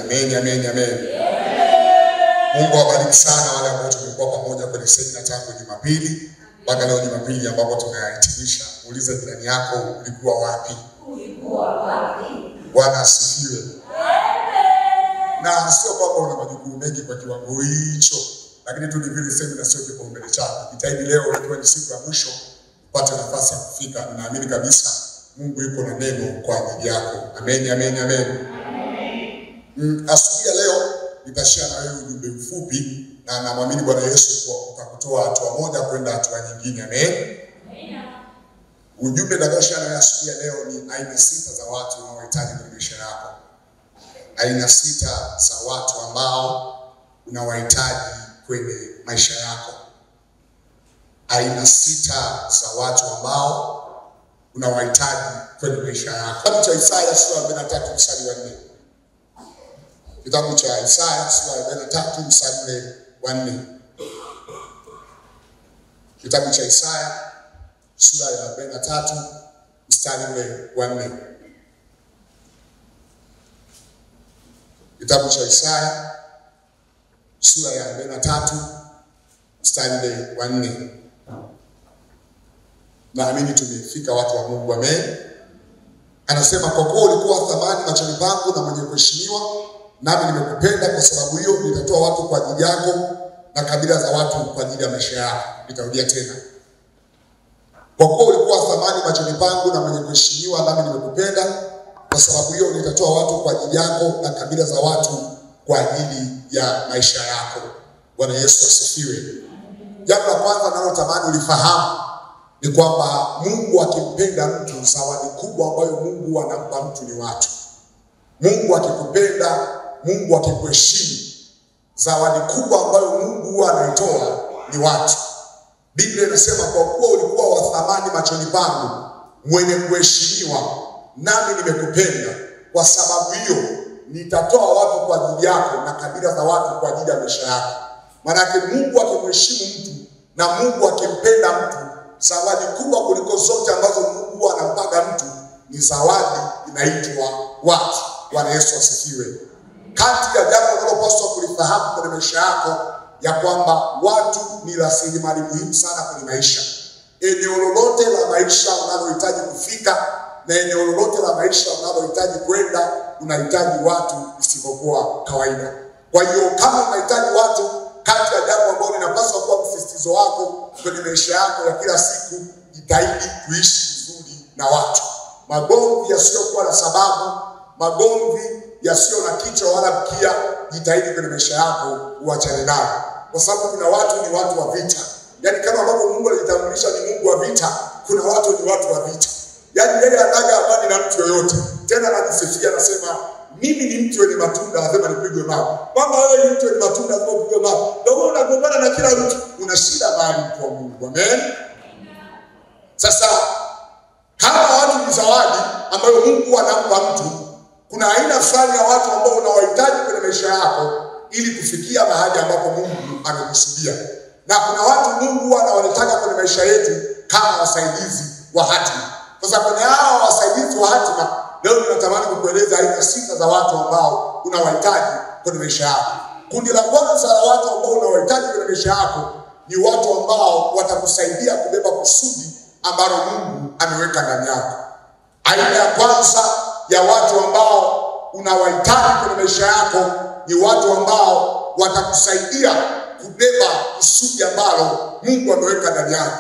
Amen, amen, amen. Mungu awabariki sana wale ambao tumekuwa pamoja kwenye semina tangu Jumapili mpaka leo Jumapili ambapo tunahitimisha. Muulize jirani yako, ulikuwa wapi? Ulikuwa wapi? Bwana asifiwe. Na sio kwamba una majukumu mengi kwa kiwango hicho, lakini tu ni vile semina sio kipaumbele chako. Jitahidi leo ikiwa ni siku ya mwisho upate nafasi ya kufika. Naamini kabisa Mungu yuko na neno kwa ajili yako. Amen, amen, amen. Asubuhi ya leo nitashare na wewe ujumbe mfupi, na naamini Bwana Yesu atakutoa hatua moja kwenda hatua nyingine. Amen. Ujumbe nitashare na wewe asubuhi ya leo ni aina 6 za watu unaohitaji kwenye maisha yako. Aina 6 za watu ambao unawahitaji kwenye maisha yako. Aina 6 za watu ambao unawahitaji kwenye maisha yako. Kitabu cha Isaya sura ya 43 mstari wa 4. Kitabu cha Isaya sura ya 43 mstari wa 4. Kitabu cha Isaya sura ya 43 mstari wa 4. Kitabu cha Isaya sura ya 43 mstari wa 4. Naamini tumefika watu wa Mungu. Amen. Anasema, kwa kuwa ulikuwa thamani machoni pangu na mwenye kuheshimiwa, nami nimekupenda, kwa sababu hiyo nitatoa watu kwa ajili yako na kabila za watu kwa ajili ya maisha yako. Nitarudia tena. Kwa kuwa ulikuwa thamani machoni pangu na mwenye kuheshimiwa, nami nimekupenda, kwa sababu hiyo nitatoa watu kwa ajili yako na kabila za watu kwa ajili ya maisha yako. Bwana Yesu asifiwe. Jambo la kwanza nalotamani ulifahamu ni kwamba Mungu akimpenda mtu, zawadi kubwa ambayo Mungu anampa mtu ni watu. Mungu akikupenda, Mungu akikuheshimu, zawadi kubwa ambayo Mungu anaitoa ni watu. Biblia inasema, kwa kuwa ulikuwa wa thamani machoni pangu, mwenye kuheshimiwa, nami nimekupenda, kwa sababu hiyo nitatoa watu kwa ajili yako na kabila za watu kwa ajili ya maisha yako. Maana Mungu akimheshimu mtu na Mungu akimpenda mtu, zawadi kubwa kuliko zote ambazo Mungu anampaga mtu ni zawadi inaitwa watu. Bwana Yesu asifiwe. Kati ya jambo unalopaswa kulifahamu kwenye maisha yako ya kwamba watu ni rasilimali muhimu sana kwenye maisha. Eneo lolote la maisha unalohitaji kufika na eneo lolote la maisha unalohitaji kwenda, unahitaji watu isipokuwa kawaida. Kwa hiyo kama unahitaji watu, kati ya jambo ambalo linapaswa kuwa msisitizo wako kwenye maisha yako ya kila siku, jitahidi kuishi vizuri na watu. Magomvi yasiyokuwa na sababu, magomvi yasiyo na kichwa wala mkia, jitahidi kwenye maisha yako uachane nayo. Kwa sababu kuna watu ni watu wa vita. Yaani kama ambavyo Mungu alijitambulisha ni Mungu wa vita, kuna watu ni watu wa vita. Yaani yeye anaga amani na mtu yoyote. Tena anajisifia, anasema, mimi ni mtu wenye matunda, lazima nipigwe mawe. Kwamba wewe ni mtu wenye matunda, lazima upigwe mawe. Ndio wewe unagombana na kila mtu, una shida mahali kwa Mungu. Amen. Sasa kama watu ni zawadi ambayo Mungu anampa mtu, kuna aina fulani ya watu ambao unawahitaji kwenye maisha yako ili kufikia mahali ambapo Mungu amekusudia. Na kuna watu Mungu anawataka kwenye maisha yetu kama wasaidizi wa hatima. Sasa kwenye hao wasaidizi wa hatima, leo tunatamani kukueleza aina 6 za watu ambao unawahitaji kwenye maisha yako. Kundi la kwanza la watu ambao unawahitaji kwenye maisha yako ni watu ambao watakusaidia kubeba kusudi ambalo Mungu ameweka ndani yako. Aina ya kwanza ya watu ambao unawahitaji kwenye maisha yako ni watu ambao watakusaidia kubeba kusudi ambalo Mungu ameweka ndani yako.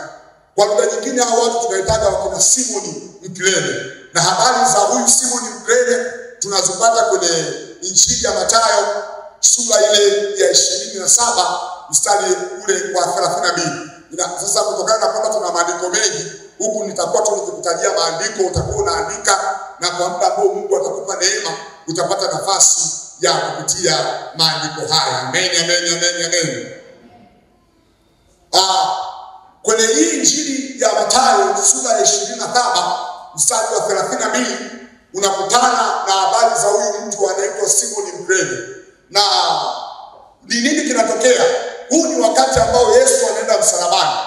Kwa lugha nyingine, hao watu tunahitaji wakina Simoni Mkirene. Na habari za huyu Simoni Mkirene tunazipata kwenye Injili ya Mathayo sura ile ya 27 mstari ule wa 32. Sasa kutokana na kwamba tuna maandiko mengi, huku nitakuwa tu nikikutajia maandiko, utakuwa unaandika, na kwa muda ambao Mungu atakupa neema utapata nafasi ya kupitia maandiko haya. Amen, amen, amen, amen. Kwenye hii Injili ya Mathayo sura ya 27 mstari wa 32 unakutana na habari za huyu mtu anaitwa Simoni Mkirene. Na ni nini kinatokea? Huu ni wakati ambao Yesu anaenda msalabani.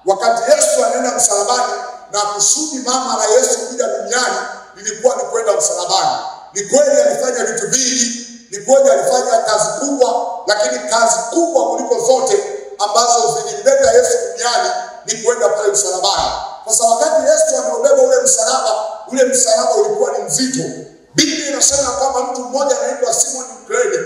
Wakati Yesu anaenda msalabani, na kusudi mama la Yesu kuja duniani lilikuwa ni kwenda msalabani. Ni kweli alifanya vitu vingi, Ni kweli alifanya kazi kubwa, lakini kazi kubwa kuliko zote ambazo zilimleta Yesu duniani ni kwenda pale msalabani. Sasa wakati Yesu ameubeba ule msalaba ulikuwa ni mzito. Biblia inasema kwamba mtu mmoja anaitwa Simon Mkirene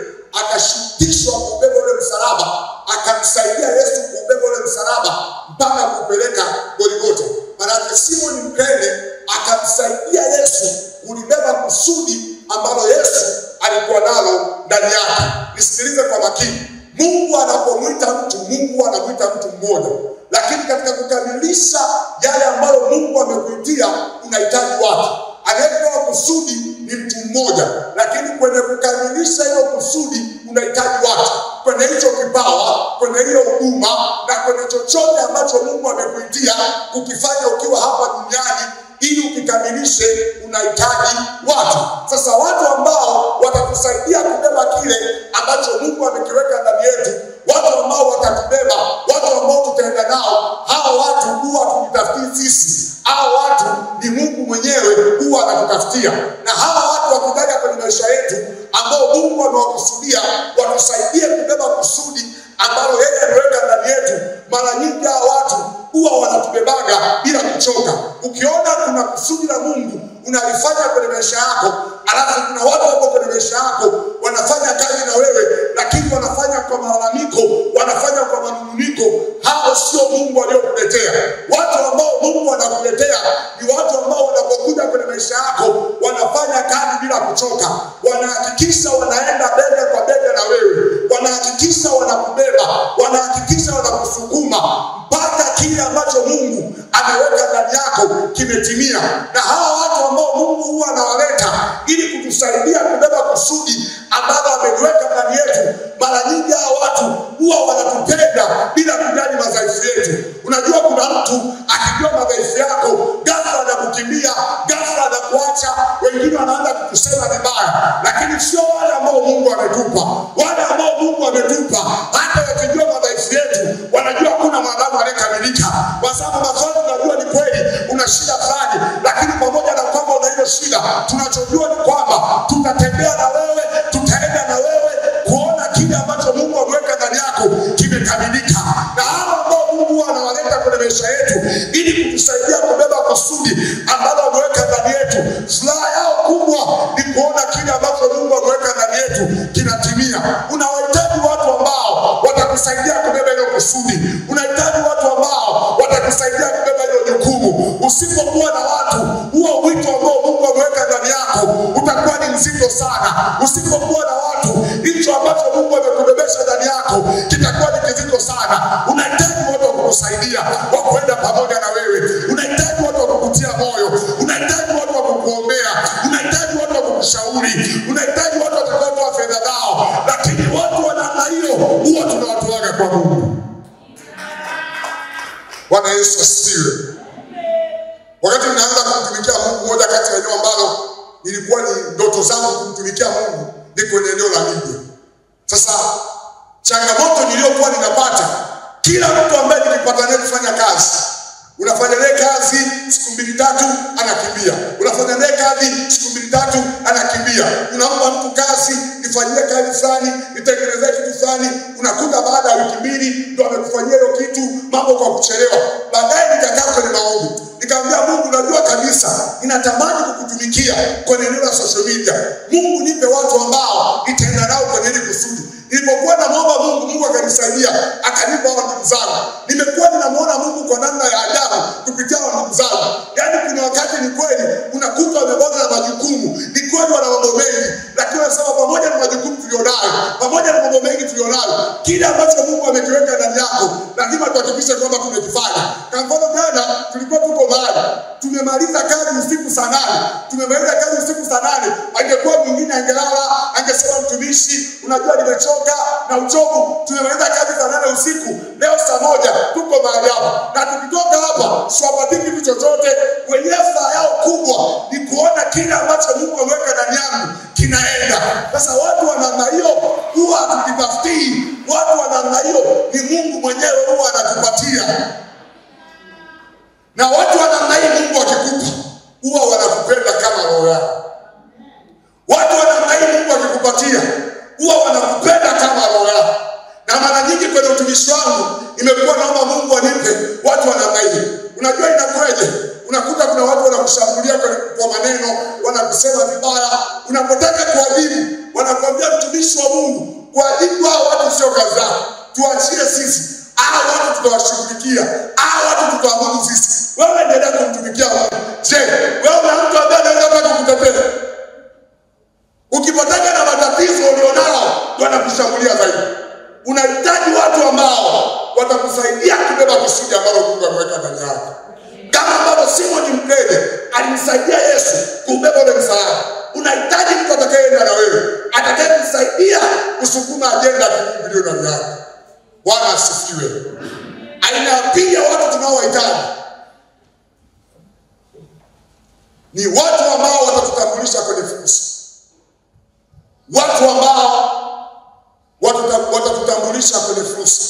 akashutishwa kubeba ule msalaba, akamsaidia Yesu kubeba ule msalaba mpaka kupeleka Golgotha. Maana Simon Mkirene akamsaidia Yesu kulibeba kusudi ambalo Yesu alikuwa nalo ndani yake. Nisikilize kwa makini. Mungu anapomuita mtu, Mungu anamuita mtu mmoja. Lakini katika kukamilisha yale ambayo Mungu amekuitia, unahitaji watu. Anayepewa kusudi ni mtu mmoja, lakini kwenye kukamilisha hilo kusudi unahitaji watu. Kwenye hicho kipawa, kwenye hiyo huduma na kwenye chochote ambacho Mungu amekuitia kukifanya ukiwa hapa duniani, ili ukikamilishe unahitaji watu. Sasa watu ambao watakusaidia kubeba kile ambacho Mungu amekiweka ndani yetu, watu ambao watatubeba, watu ambao tutaenda nao, hao watu huwa tunitafuti sisi. Hao watu ni Mungu mwenyewe huwa anatutafutia. Na hawa watu wakitaja kwenye maisha yetu ambao Mungu amewakusudia watusaidie kubeba kusudi ambalo yeye ameweka ndani yetu, mara nyingi hao watu huwa wanatubebaga bila kuchoka. Ukiona kuna kusudi la Mungu unalifanya kwenye maisha yako, alafu kuna watu hapo kwenye maisha yako wanafanya kazi na wewe, lakini wanafanya kwa malalamiko, wanafanya kwa manunguniko, hao sio Mungu aliyokuletea. Watu ambao Mungu anakuletea ni watu ambao wanapokuja kwenye maisha yako wanafanya kazi bila kuchoka. Wanahakikisha wanaenda bega kwa bega na wewe, wanahakikisha wanakubeba, wanahakikisha wanakusukuma mpaka kile ambacho Mungu ameweka ndani yako kimetimia. Na hawa watu ambao Mungu huwa anawaleta ili kutusaidia kubeba kusudi ambalo ameliweka ndani yetu, mara nyingi hawa watu huwa wanatupenda bila kujali madhaifu yetu. Unajua kuna mtu akijua madhaifu yako, ghafla anakukimbia, ghafla anakuacha, wengine wanaanza kukusema vibaya. Lakini sio wale ambao Mungu ametupa. Wale ambao Mungu ametupa, hata wakijua madhaifu yetu, wanajua kuna mwanadamu aliyekamilika. Kwa sababu maswali tunajua ni kweli una shida fulani, lakini pamoja na kwamba una hiyo shida, tunachojua ni kwamba tutatembea na wewe, tutaenda na wewe kuona kile ambacho Mungu ameweka ndani yako kimekamilika. Na hao ambao Mungu anawaleta kwenye maisha yetu ili kutusaidia kubeba kusudi ambalo ameweka ndani yetu, furaha yao kubwa ni kuona kile ambacho Mungu ameweka ndani yetu kinatimia. Unawahitaji watu ambao watakusaidia kubeba hilo kusudi. Unahitaji watu ambao watakusaidia kubeba hilo jukumu. Usipokuwa na watu, huo wito ambao Mungu ameweka ndani yako utakuwa ni mzito sana. Usipokuwa na watu, hicho ambacho Mungu amekubebesha ndani yako kitakuwa ni kizito sana. Unahitaji watu wa kukusaidia, wa kwenda pamoja na wewe. Unahitaji watu wa kukutia moyo. Unahitaji watu wa kukuombea. Unahitaji watu wa kukushauri. Unahitaji watu watakaotoa fedha zao. Lakini watu wa namna hiyo huwa tunawatoaga kwa Mungu. Bwana Yesu asifiwe. Wakati ninaanza kumtumikia Mungu, moja kati ya eneo ambalo ilikuwa ni ndoto zangu kumtumikia Mungu ni kwenye eneo la media. Sasa changamoto niliyokuwa ninapata, kila mtu ambaye nilipata naye kufanya kazi, unafanya naye kazi siku 2-3 anakimbia. Unafanya naye kazi siku 2-3 anakimbia. Unampa mtu kazi, nifanyie kazi fulani, nitengenezee kitu fulani, unakuta baada ya wiki 2 ndio amekufanyia hiyo kitu, mambo kwa kuchelewa. Baadaye nikakaa kwenye maombi. Nikamwambia Mungu, najua kabisa ninatamani kukutumikia kwenye eneo la social media. Mungu nipe watu ambao nitaenda nao kwenye hili kusudi. Nilipokuwa namuomba Mungu, Mungu akanisaidia, akanipa hao ndugu zangu. Nimekuwa ninamuona Mungu kwa namna ya ajabu kupitia hao ndugu zangu. Yaani kuna wakati ni kweli unakuta wamebana na majukumu. Ni kweli wana mambo mengi, lakini wanasema pamoja na majukumu tulionayo, pamoja na mambo mengi tulionayo, kile ambacho Mungu amekiweka ndani yako lazima tuhakikishe kwamba tumekifanya. Kwa mfano jana tulikuwa tuko mahali, tumemaliza kazi usiku saa 8. Tumemaliza kazi usiku saa 8. Angekuwa mwingine angelala, angesema mtumishi, unajua nimechoka na uchovu. Tumemaliza kazi saa 8 usiku. Leo saa 1 tuko mahali hapa. Na tukitoka hapa, siwapatiki kitu chochote. Wenyewe furaha yao kubwa ni kuona kile ambacho Mungu ameweka ndani yangu kinaenda. Sasa watu wa namna hiyo huwa hatukitafutii. Watu wa namna hiyo ni Mungu mwenyewe huwa anatupatia. Na watu wa namna hii Mungu akikupa, huwa wanakupenda kama roho yako. Watu wa namna hii Mungu akikupatia, wanakupenda kama roho yako. Na mara nyingi kwenye utumishi wangu nimekuwa naomba Mungu anipe watu wa namna hii. Unajua inakuwaje? Unakuta kuna watu wanakushambulia kwa maneno, wanakusema vibaya. Unapotaka kuadhibu, wanakuambia mtumishi wa Mungu, kuadhibu hao watu sio kazi yako. Tuachie sisi. Hao watu tutawashughulikia. Hao watu tutaabudu sisi. Wewe endelea kumtumikia Mungu. Je, wewe una mtu ambaye anaweza kukutetea? Ukipatana na matatizo ulionao, wanakushambulia zaidi. Unahitaji watu ambao watakusaidia kubeba kusudi ambalo Mungu ameweka ndani yako. Kama ambavyo Simoni Mkenge alimsaidia Yesu kubeba ule msalaba. Unahitaji mtu atakayeenda na wewe, atakayekusaidia kusukuma ajenda iliyo ndani yako. Bwana asifiwe. Aina ya pili ya watu tunaowahitaji ni watu ambao watatutambulisha kwenye fursa. Watu ambao watatutambulisha kwenye fursa.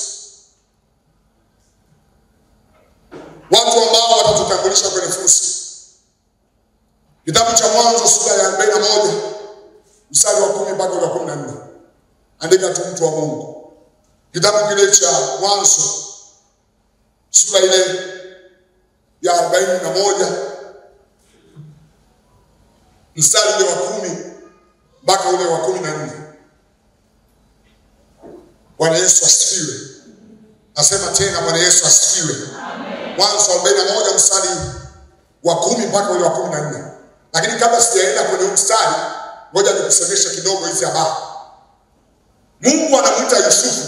Watu ambao watatutambulisha kwenye fursa. Kitabu cha Mwanzo sura ya 41 mstari wa 10 mpaka 14. Andika tu mtu wa Mungu. Kitabu kile cha Mwanzo sura ile ya 41 mstari ule wa 10 mpaka ule wa 14. Bwana Yesu asifiwe. Nasema tena Bwana Yesu asifiwe. Amen. Mwanzo 41 mstari wa 10 mpaka ule wa 14. Lakini kabla sijaenda kwenye mstari, ngoja nikusemeshe kidogo hizi habari. Mungu anamuita Yusufu.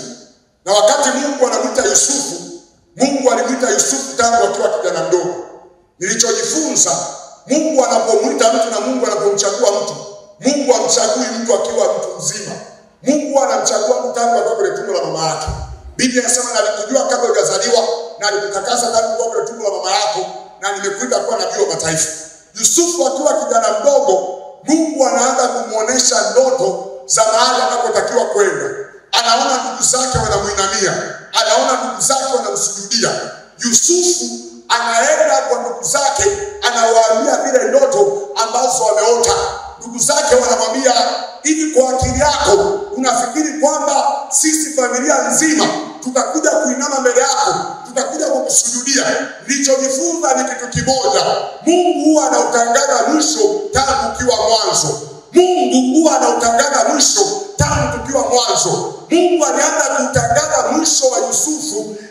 Na wakati Mungu anamuita Yusufu, Mungu alimuita Yusufu tangu akiwa kijana mdogo. Nilichojifunza, Mungu anapomuita mtu na Mungu anapomchagua mtu, Mungu amchagui mtu akiwa mtu mzima. Mungu anamchagua mtu tangu akiwa kwenye tumbo la mama yake. Biblia inasema na alikujua kabla hujazaliwa na alikutakasa tangu akiwa kwenye tumbo la mama yako na nimekuita kuwa nabii wa mataifa. Yusufu akiwa kijana mdogo, Mungu anaanza kumuonesha ndoto za mahali anapotakiwa kwenda. Anaona ndugu zake wanamuinamia, anaona ndugu zake wanamsujudia. Yusufu anaenda kwa ndugu zake, anawaambia vile ndoto ambazo wameota. Ndugu zake wanamwambia, hivi kwa akili yako unafikiri kwamba sisi familia nzima tutakuja kuinama mbele yako, tutakuja kukusujudia? Nilichojifunza ni kitu kimoja. Mungu huwa anautangaza mwisho tangu ukiwa mwanzo. Mungu huwa anautangaza mwisho tangu tukiwa mwanzo. Mungu alianza kutangaza mwisho wa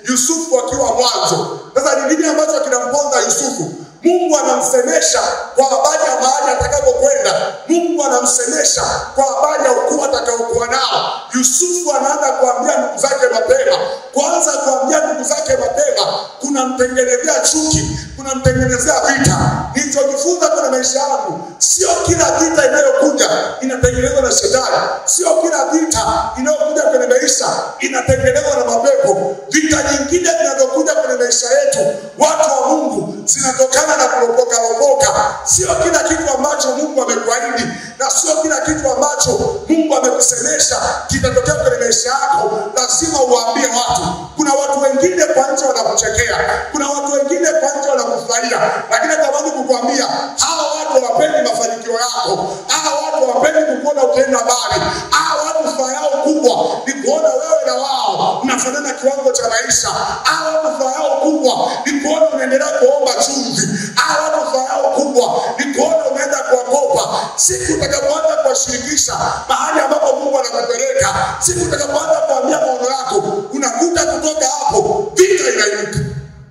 Yusufu akiwa mwanzo. Sasa ni nini ambacho kinamponza Yusufu? Mungu anamsemesha kwa habari ya mahali atakapokwenda. Mungu anamsemesha kwa habari ya ukuu atakaokuwa nao. Yusufu anaanza kuambia ndugu zake mapema. Kwanza kuambia ndugu zake mapema kunamtengenezea chuki, kunamtengenezea vita. Nilichojifunza kwenye maisha yangu, sio kila vita inayokuja inatengenezwa na shetani. Sio kila vita inayokuja kwenye maisha inatengenezwa na mapepo. Vita nyingine zinazokuja kwenye maisha yetu, watu wa Mungu, zinatokana na kuropoka. Sio kila kitu ambacho Mungu amekuahidi na sio kila kitu ambacho Mungu amekusemesha kitatokea kwenye maisha yako. Lazima uwaambie watu. Kuna watu wengine kwa nje wanakuchekea, kuna watu wengine kwa nje wanakufurahia, lakini natamani kukuambia hawa watu hawapendi mafanikio yako. Hawa watu hawapendi kukuona ukienda mbali. Hawa watu furaha yao kubwa ni kuona wewe na wao mnafanana kiwango cha maisha. Hawa watu furaha yao kubwa ni kuona unaendelea kuomba chumvi. Hawa watu furaha yao kubwa ni kuona unaenda kuogopa. Siku utakapoanza kuwashirikisha mahali ambapo Mungu anakupeleka, siku utakapoanza kuambia maono yako, unakuta kutoka hapo vita inainuka.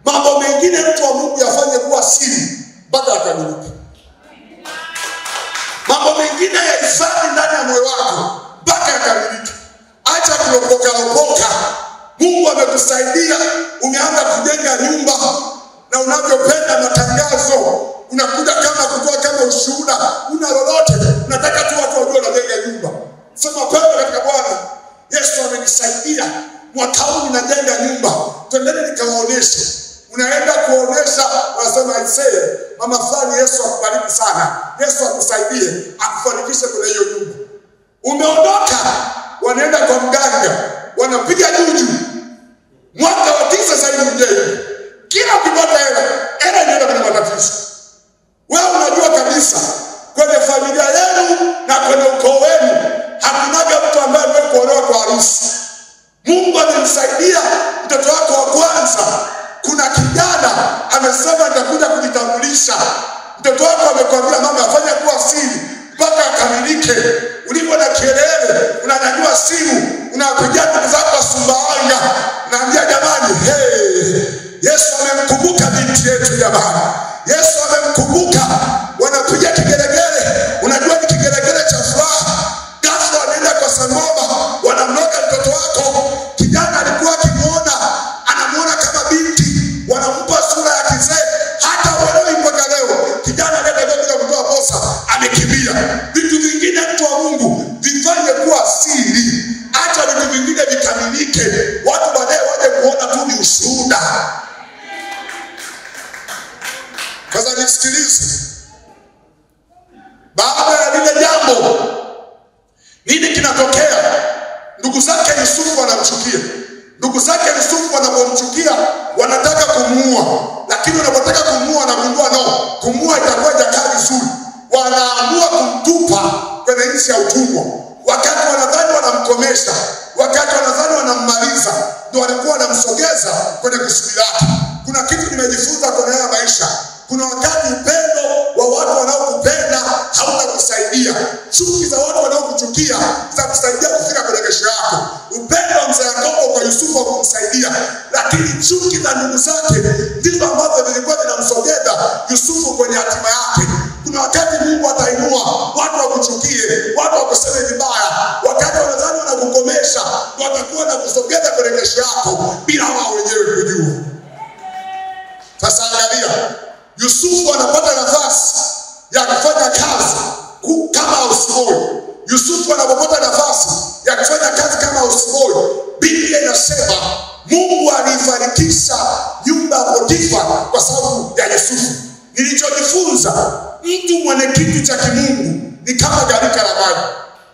Mambo mengine mtu wa Mungu yafanye kuwa siri mpaka akamilike. Mambo mengine yahifadhi ndani ya moyo wako mpaka akamilike. Acha kuropoka. Mungu amekusaidia, umeanza kujenga nyumba na unavyopenda matangazo, unakuja kama kutoa kama ushuhuda, una lolote, unataka tu watu wajue unajenga nyumba. Sema pale katika Bwana, Yesu amenisaidia, mwaka huu ninajenga nyumba. Twendeni nikawaoneshe. Unaenda kuonesha, unasema aisee, mama fulani Yesu akubariki sana. Yesu akusaidie, akufanikishe kwenye hiyo nyumba. Umeondoka, wanaenda kwa mganga, wanapiga juju. Mwaka wa 9 sasa hivi mjengo. Kila ukipata hela inaenda kwenye matatizo. Wewe unajua kabisa kwenye familia yenu na kwenye ukoo wenu hakunaga mtu ambaye amekuwa harusi. Mungu amemsaidia mtoto wako wa kwanza. Kuna kijana amesema nitakuja kujitambulisha. Mtoto wako amekwambia mama afanye kuwa siri mpaka akamilike. Ulipo na kelele, unanyanyua simu, unapigia ndugu zako Sumbawanga, unaambia jamani, Yesu amemkumbuka binti yetu jamani. Yesu amemkumbuka. Wanapiga kigelegele, unajua ni kigelegele cha furaha. Ghafla wanaenda kwa sangoma, wanamloga mtoto wako. Kijana alikuwa akimuona, anamuona kama binti, wanampa sura ya kizee. Hata wanaoi mpaka leo, kijana anaenda bila kutoa posa, amekimbia. Vitu vingine mtu wa Mungu vifanye kuwa siri, acha vitu vingine vikamilike. Watu baadaye waje kuona tu ni ushuhuda. Sasa nisikilize. Baada ya lile jambo, nini kinatokea? Ndugu zake Yusufu wanamchukia. Ndugu zake Yusufu wanapomchukia wanataka kumuua. Lakini wanapotaka kumuua wanagundua no, kumuua itakuwa jakali vizuri. Wanaamua kumtupa kwenye nchi ya utumwa. Wakati wanadhani wanamkomesha, wakati wanadhani wanammaliza, ndio walikuwa wanamsogeza kwenye kusudi lake. Kuna kitu nimejifunza kwenye haya maisha. Kuna wakati upendo wa watu wanaokupenda hautakusaidia. Chuki za watu wanaokuchukia zitakusaidia kufika kwenye kesho yako. Upendo wa mzee Yakobo kwa Yusufu hakumsaidia, lakini chuki za ndugu zake ndivyo ambavyo vilikuwa vinamsogeza Yusufu kwenye hatima yake. Kuna wakati Mungu atainua watu wakuchukie, watu wakuseme vibaya. Wakati wanadhani wanakukomesha, watakuwa na kusogeza kwenye kesho yako bila wao wenyewe kujua. Sasa angalia, Yusufu anapata nafasi ya kufanya kazi kama houseboy. Yusufu anapopata nafasi ya kufanya kazi kama houseboy, Biblia inasema Mungu alifanikisha nyumba ya Potifa kwa sababu ya Yusufu. Nilichojifunza, mtu mwenye kitu cha kimungu ni kama gharika la maji.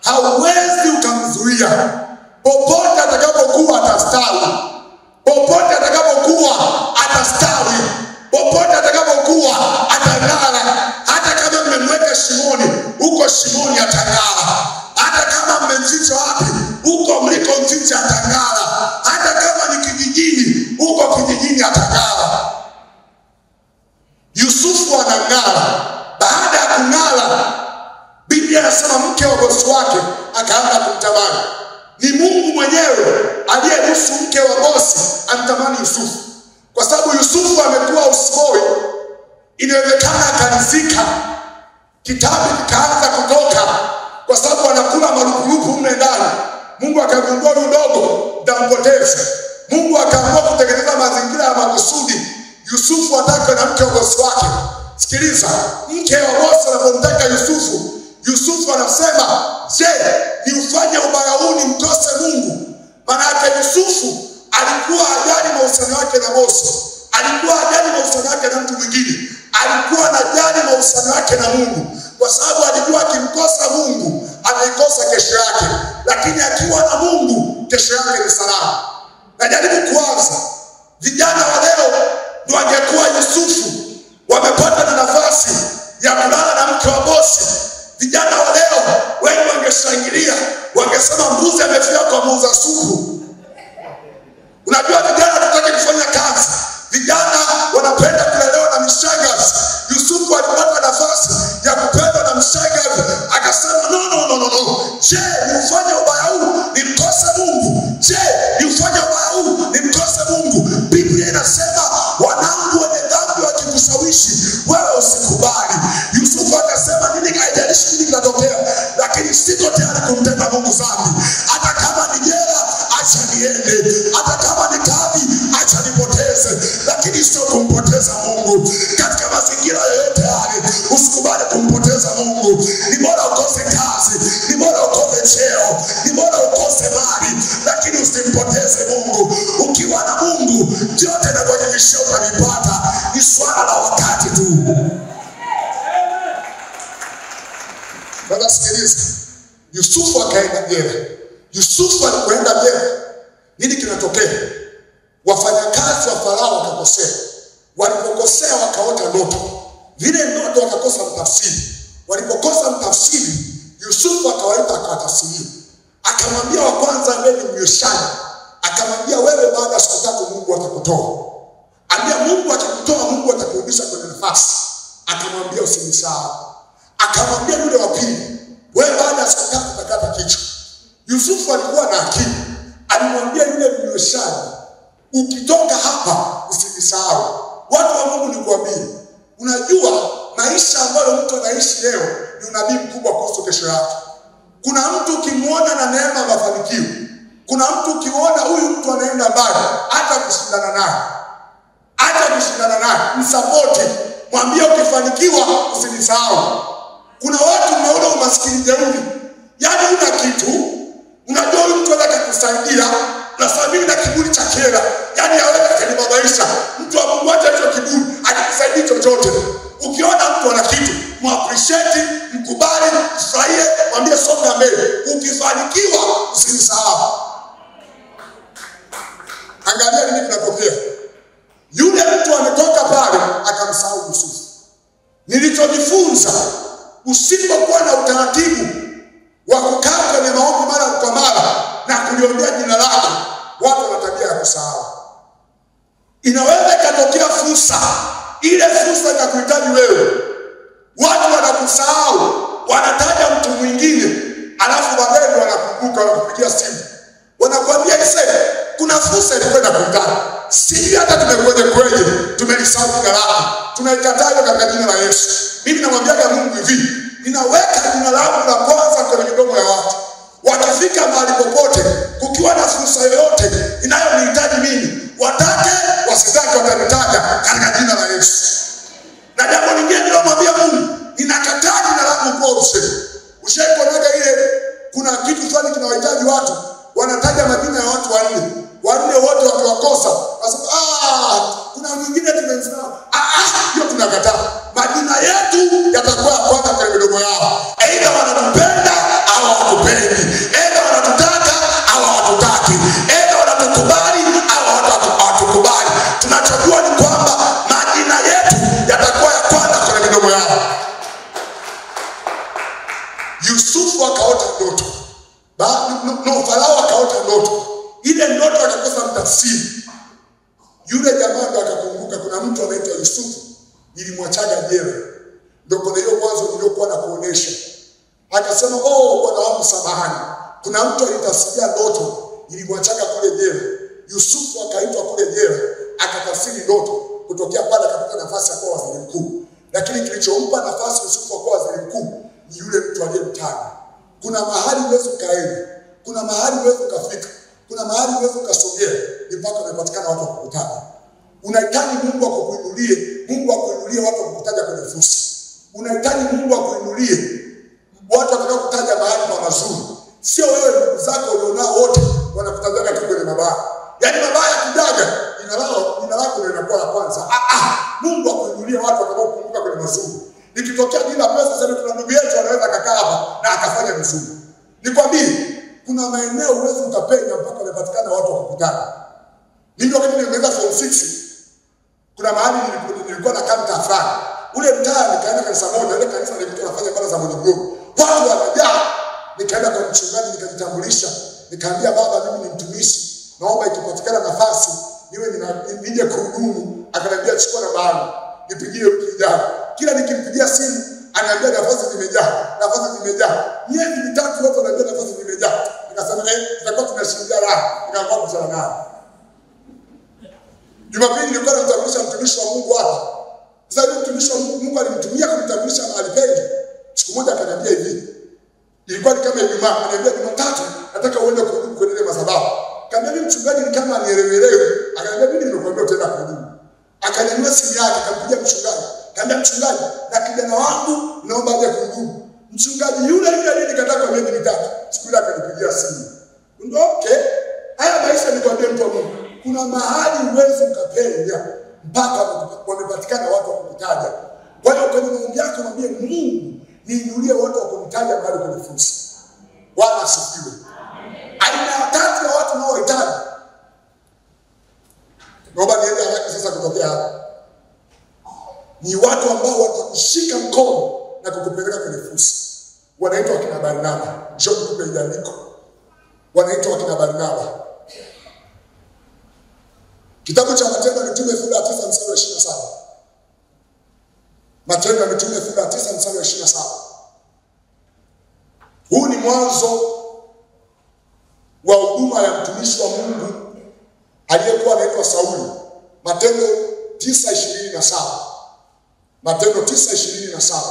Hauwezi ukamzuia. Popote atakapokuwa atastawi. Popote atakapokuwa atastawi. Popote atakapokuwa atang'ara. Hata kama mmemweka shimoni, huko shimoni atang'ara. Hata kama mmemficha wapi, huko mliko mficha atang'ara. Hata kama ni kijijini, huko kijijini atang'ara. Yusufu anang'ara. Baada ya kung'ara, Biblia inasema mke wa bosi wake akaanza kumtamani. Ni Mungu mwenyewe aliyeruhusu mke wa bosi amtamani Yusufu. Kwa sababu Yusufu amekuwa houseboy, inawezekana akarizika. Kitabu kikaanza kutoka kwa sababu anakula marupurupu mle ndani. Mungu akagundua udogo dampoteza. Mungu akaamua kutengeneza mazingira ya makusudi Yusufu atake na mke wa bosi wake. Sikiliza, mke wa bosi anapomtaka Yusufu, Yusufu anasema, "Je, ni ufanye ubaya huu nimkose Mungu?" Maana yake Yusufu alikuwa hajali mahusiano yake na bosi. Alikuwa hajali mahusiano yake na mtu mwingine. Alikuwa anajali mahusiano yake na Mungu. Kwa sababu alijua akimkosa Mungu, anaikosa kesho yake. Lakini akiwa na Mungu, kesho yake ni salama. Najaribu kuanza. Vijana wa leo ndio wangekuwa Yusufu, wamepata na nafasi ya kulala na mke wa bosi. Vijana wa leo wengi wangeshangilia, wangesema mbuzi amefia kwa muuza supu. Unajua vijana tutaki kufanya kazi. Vijana wanapenda kulelewa na mishangazi. Yusufu alipata nafasi ya kupendwa na mshangazi, akasema no. Je, ni ufanye ubaya huu nimkose Mungu? Je, ni ufanye ubaya huu nimkose Mungu? Biblia inasema wanangu wenye dhambi wakikushawishi, wewe usikubali. Yusufu akasema nini haijalishi nini kinatokea, lakini siko tayari kumtenda Mungu dhambi. Hata kama ni jela, acha niende. Hata kama ni kadhi, acha nipoteze. Lakini sio kumpoteza Mungu. Katika mazingira yoyote yale, usikubali kumpoteza Mungu. Ni bora ukose kazi, ni bora ukose cheo, ni bora ukose mali, lakini usimpoteze Mungu. Ukiwa na Mungu, yote yanayojishia utanipata. Ni swala la wakati tu. Baba sikiliza. Yusufu akaenda jela. Yusufu alipoenda jela, nini kinatokea? Wafanyakazi wa Farao wakakosea. Walipokosea wakaota ndoto. Vile ndoto wakakosa mtafsiri. Walipokosa mtafsiri, Yusufu akawaita akawatafsiria. Akamwambia wa kwanza ambaye ni mnyweshaji, akamwambia wewe baada ya siku 3 Mungu atakutoa. Ambia Mungu akikutoa, Mungu atakurudisha kwenye nafasi. Akamwambia usinisahau. Akamwambia yule wa pili, wewe baada ya siku 3 utakata kichwa. Yusufu alikuwa na akili. Alimwambia yule mnyweshaji, ukitoka hapa usinisahau. Watu wa Mungu nikwambie, unajua maisha ambayo mtu anaishi leo ni unabii mkubwa kuhusu kesho yake. Kuna mtu ukimuona na neema mafanikio. Kuna mtu ukiona huyu mtu anaenda mbali, hata kushindana naye. Hata kushindana naye, msapoti. Mwambie ukifanikiwa usinisahau. Kuna watu mnaona umaskini jeuri. Yaani una kitu, unajua huyu mtu anataka kukusaidia, na sabini na kiburi cha kera. Yaani hawezi kunibabaisha. Mtu wa Mungu acha hicho kiburi, atakusaidia chochote. Ukiona mtu ana kitu, muappreciate, mkubali, mfurahie, mwambie songa mbele. Ukifanikiwa usinisahau. Angalia nini kinatokea. Yule mtu ametoka pale akamsahau Yusufu. Nilichojifunza, usipokuwa na utaratibu wa kukaa kwenye maombi mara kwa mara na kuliombea jina lako, watu wana tabia ya kusahau. Inaweza ikatokea fursa, ile fursa itakuhitaji wewe. Watu wanakusahau, wanataja mtu mwingine, alafu baadaye wanakumbuka, wanakupigia simu. Wanakuambia kuna fursa ilikuwa inakuhitaji. Sisi hata tumekweje tumelisahau jina lako. Tunaikataa katika jina la Yesu. Mimi namwambia Mungu hivi, ninaweka jina lako la kwanza kwenye midomo ya watu. Wakifika mahali popote, kukiwa na fursa yoyote inayonihitaji mimi, watake wasitake watanitaja katika jina la Yesu. Na jambo lingine ninamwambia Mungu, ninakataa jina lako kwa usemi. Ushaikonaga ile kuna kitu fulani kinawahitaji watu, wanataja majina ya watu wanne. Wanne wote wakiwakosa, nasema kuna mwingine tumemsahau. Hiyo tunakataa. Majina yetu yatakuwa kwanza kwenye midomo yao. Aidha wanatupenda au hawakupendi. Aidha wanatutaka au hawatutaki. Aidha wanatukubali au hawatukubali. Tunachojua ni kwamba majina yetu yatakuwa ya kwanza kwenye midomo yao. Yusufu akaota ndoto. Farao akaota ndoto. Ile ndoto akakosa mtafsiri. Yule jamaa ndo akakumbuka kuna mtu anaitwa Yusufu, nilimwachaga jela. Ndio kuna hiyo mwanzo niliokuwa na kuonesha. Akasema, Bwana wangu samahani. Kuna mtu alitafsiria ndoto, nilimwachaga kule jela. Yusufu akaitwa kule jela, akatafsiri ndoto. Kutokea pale akapata nafasi ya kuwa waziri mkuu. Lakini kilichompa nafasi Yusufu kuwa waziri mkuu ni yule mtu aliyemtaja. Kuna mahali uweze kaenda, kuna mahali uweze kufika, kuna mahali uweze kusogea mpaka unapatikana watu wakukutaja. Unahitaji Mungu akuinulie, Mungu akuinulie watu wakukutaja kwenye fursa. Unahitaji Mungu akuinulie watu watakokutaja mahali pa mazuri. Sio wewe ndugu zako ulionao wote wanakutaja tu kwenye mabaya. Yaani mabaya kidaga, jina lako linakuwa la kwanza. Mungu akuinulie watu watakaokumbuka kwenye mazuri. Nikitokea bila pesa sasa tuna ndugu yetu anaweza kukaa hapa na akafanya vizuri. Nikwambie, kuna maeneo uweze ukapenya mpaka unapatikana watu wakukutana. Ndio wakati nimeanza form 6. Kuna mahali nilikuwa na kamta fulani. Ule mtaa nikaenda kanisa moja, ile kanisa nilikuwa nafanya ibada za Mungu. Watu wanajaa. Nikaenda kwa mchungaji nikajitambulisha. Nikamwambia baba, mimi ni mtumishi. Naomba ikipatikana nafasi niwe nije kuhudumu. Akaniambia chukua namba yangu. Nipigie wiki ijayo. Kila nikimpigia simu ananiambia nafasi zimejaa, nafasi zimejaa. Miezi mitatu wote ananiambia nafasi zimejaa. Nikasema tutakuwa tunashindia raha. Nikaanza kusema naye. Jumapili nilikuwa namtambulisha mtumishi wa Mungu hapa. Sasa yule mtumishi wa Mungu alimtumia kumtambulisha mahali pengi. Siku moja akaniambia hivi. Ilikuwa ni kama Ijumaa, ananiambia Jumatatu nataka uende kuhudumu kwenye ile madhabahu. Kaniambia mchungaji ni kama anielewelewe. Akaniambia mimi nimekuambia utaenda kuhudumu. Akaniambia simu yake, akampigia mchungaji. Kaambia mchungaji, na kijana wangu naomba aje kuhudumu. Mchungaji yule nikataa kwa miezi mitatu. Siku ile akanipigia simu. Okay. Haya maisha nikwambia mtu wa Mungu. Kuna mahali uweze ukapenya mpaka wamepatikana watu wa kukutaja. Kwa hiyo kwenye maombi yako mwambie Mungu, niinulie watu wa kunitaja mahali kwenye fursa. Bwana asifiwe. Aina tatu ya watu wanaohitaji. Naomba niende haraka sasa kutokea hapa. Ni watu ambao watakushika mkono na kukupeleka kwenye fursa. Wanaitwa kina Barnaba. Njoo nikupe andiko. wanaitwa wakina Barnaba. Kitabu cha Matendo ya Mitume sura ya 9 mstari wa 27. Matendo ya Mitume sura ya 9 mstari wa 27. Huu ni mwanzo wa huduma ya mtumishi wa Mungu aliyekuwa anaitwa Sauli. Matendo 9:27. Matendo 9:27.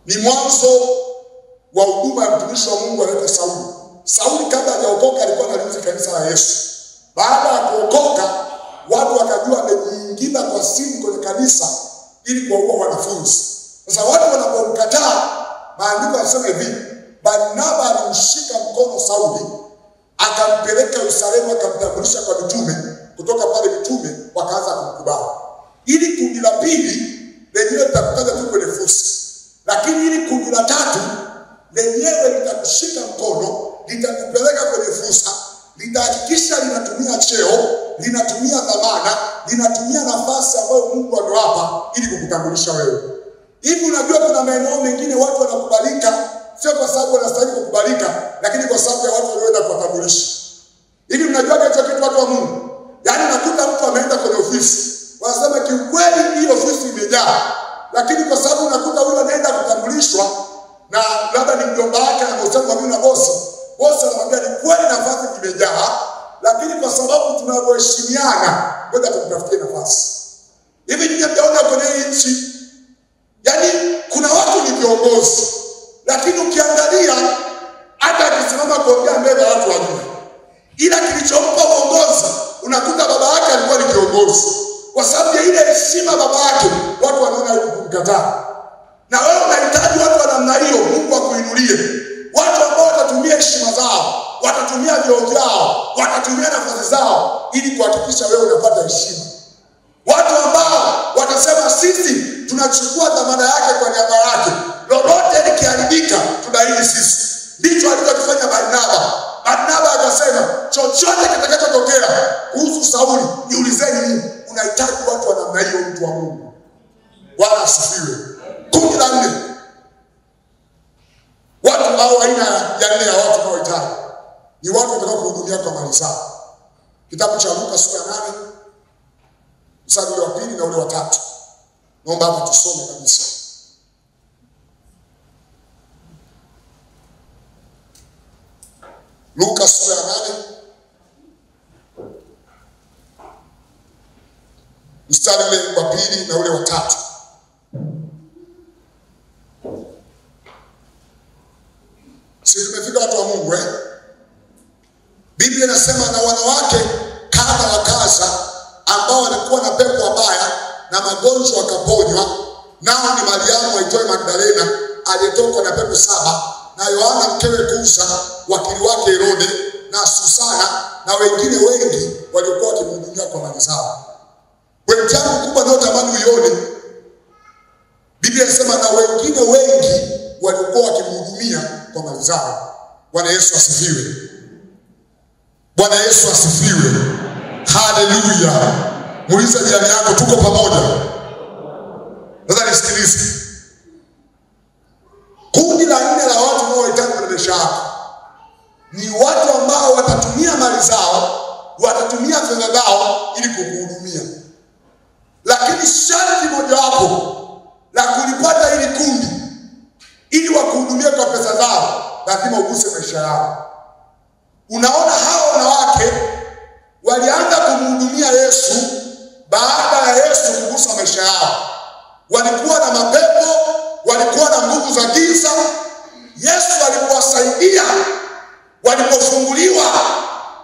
Ni mwanzo wa huduma ya mtumishi wa Mungu anaitwa Sauli. Sauli kabla hajaokoka alikuwa analiuzi kanisa la Yesu. Baada ya kuokoka, watu wakajua amejiingiza kwa siri kwenye kanisa ili kuwaua wanafunzi. Sasa watu wanapomkataa, maandiko yanasema hivi, Barnaba alimshika mkono Sauli, akampeleka Yerusalemu, akamtambulisha kwa mitume. Kutoka pale mitume wakaanza kumkubali. Ili kundi la pili lenyewe litakutaja tu kwenye fursa. Lakini ili kundi la tatu lenyewe litakushika mkono, litakupeleka kwenye fursa, litahakikisha linatumia cheo, linatumia dhamana, linatumia nafasi ambayo Mungu amewapa ili kukutambulisha wewe. Hivi unajua kuna maeneo mengine watu wanakubalika sio kwa sababu wanastahili kukubalika, lakini kwa sababu ya watu walioenda kuwatambulisha. Hivi mnajua hicho kitu watu wa Mungu? Yaani nakuta mtu ameenda kwenye ofisi, wanasema kiukweli hii ofisi imejaa. Lakini kwa sababu unakuta huyu anaenda kutambulishwa na labda ni mjomba wake na msemo wa mimi na bosi. Bosi anamwambia ni kweli nafasi imejaa, lakini kwa sababu tunaheshimiana, ngoja tumtafutie nafasi. Hivi ninyi mtaona kwenye nchi, yaani kuna watu ni viongozi, lakini ukiangalia hata akisimama kuongea mbele ya watu wajue. Ila kilichompa uongozi, unakuta baba yake alikuwa ni kiongozi. Kwa sababu ya ile heshima baba yake, watu wanaona yuko kumkataa. Na wewe unahitaji watu wa namna hiyo, Mungu akuinulie. Watu ambao watatumia heshima zao, watatumia vyeo vyao, watatumia nafasi zao ili kuhakikisha wewe unapata heshima. Watu ambao watasema sisi tunachukua dhamana yake kwa niaba yake. Lolote likiharibika tudaili sisi. Ndicho alichokifanya Barnaba. Barnaba akasema chochote kitakachotokea kuhusu Sauli niulizeni mimi. Unahitaji watu wa namna hiyo, mtu wa Mungu. Bwana asifiwe. Kundi la 4. Watu hao aina ya 4 ya watu wanaohitaji ni watu watakao kuhudumia kwa mali zao. Kitabu cha Luka sura ya 8 mstari wa 2 na ule wa 3. Naomba hapo tusome kabisa. Luka sura ya 8 mstari ule wa 2 na ule wa 3. Sisi tumefika watu wa Mungu Biblia inasema na wanawake kadha wa kadha ambao walikuwa na pepo wabaya na magonjwa wakaponywa, nao ni Mariamu aitwaye Magdalena aliyetokwa na pepo 7, na Yohana mkewe Kuza, wakili wake Herode, na Susana na wengine wengi waliokuwa wakimhudumia kwa mali zao. Kwa jambo kubwa ndio tamani uione. Biblia inasema na wengine wengi waliokuwa wakimhudumia kwa mali zao. Bwana Yesu asifiwe. Bwana Yesu asifiwe. Haleluya. Muulize jirani yako tuko pamoja. Sasa nisikilize. Kundi la 4 la watu wanaohitaji kuendesha ni watu ambao watatumia mali zao, watatumia fedha zao ili kukuhudumia. Lakini sharti mojawapo la kulipata hili kundi ili wakuhudumie kwa pesa zao, lazima uguse maisha yao. Unaona hao wanawake walianza kumhudumia Yesu baada ya Yesu kugusa maisha yao. Walikuwa na mapepo, walikuwa na nguvu za giza. Yesu alipowasaidia, walipofunguliwa,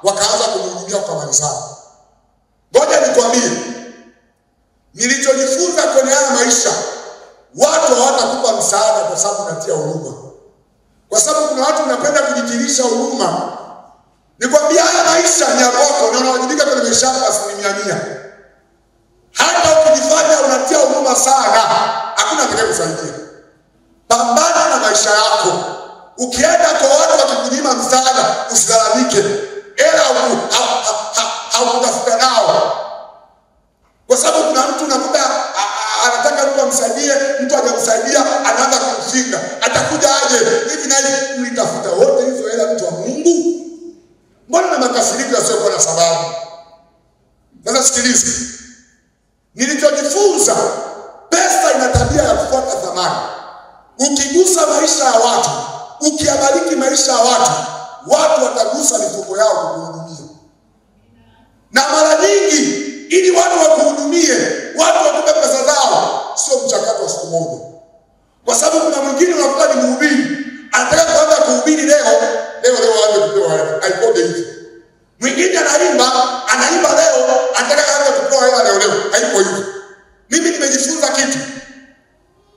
wakaanza kumhudumia kwa mali zao. Ngoja nikwambie, nilichojifunza kwenye haya maisha, watu hawatakupa msaada kwa sababu unatia huruma. Kwa sababu kuna watu wanapenda kujitirisha huruma. Nikwambia haya maisha ni yako na unawajibika kwenye maisha yako 100%. Hata ukijifanya unatia huruma sana, hakuna atakayekusaidia. Pambana na maisha yako. Ukienda kwa watu wakikunyima msaada, usilalamike. Hautafuta nao. Kwa sababu kuna mtu unakuta anataka mtu amsaidie, mtu hajamsaidia, anaanza kumfinga. Atakuja aje? Hivi na hivi ulitafuta makasiriko yasiyokuwa na sababu. Sasa sikiliza. Nilichojifunza, pesa ina tabia ya kufuata thamani. Ukigusa maisha ya watu, ukiabariki maisha ya watu, watu watagusa mifuko yao kukuhudumia. Na mara nyingi ili watu wakuhudumie, watu wakupe pesa zao, sio mchakato wa siku moja. Kwa sababu kuna mwingine unakuta ni mhubiri, anataka kuanza kuhubiri leo aanze kupewa hela. Haikoje hivi. Mwingine anaimba leo, anataka aanze kupewa hela leo. Haiko hivi. Mimi nimejifunza kitu.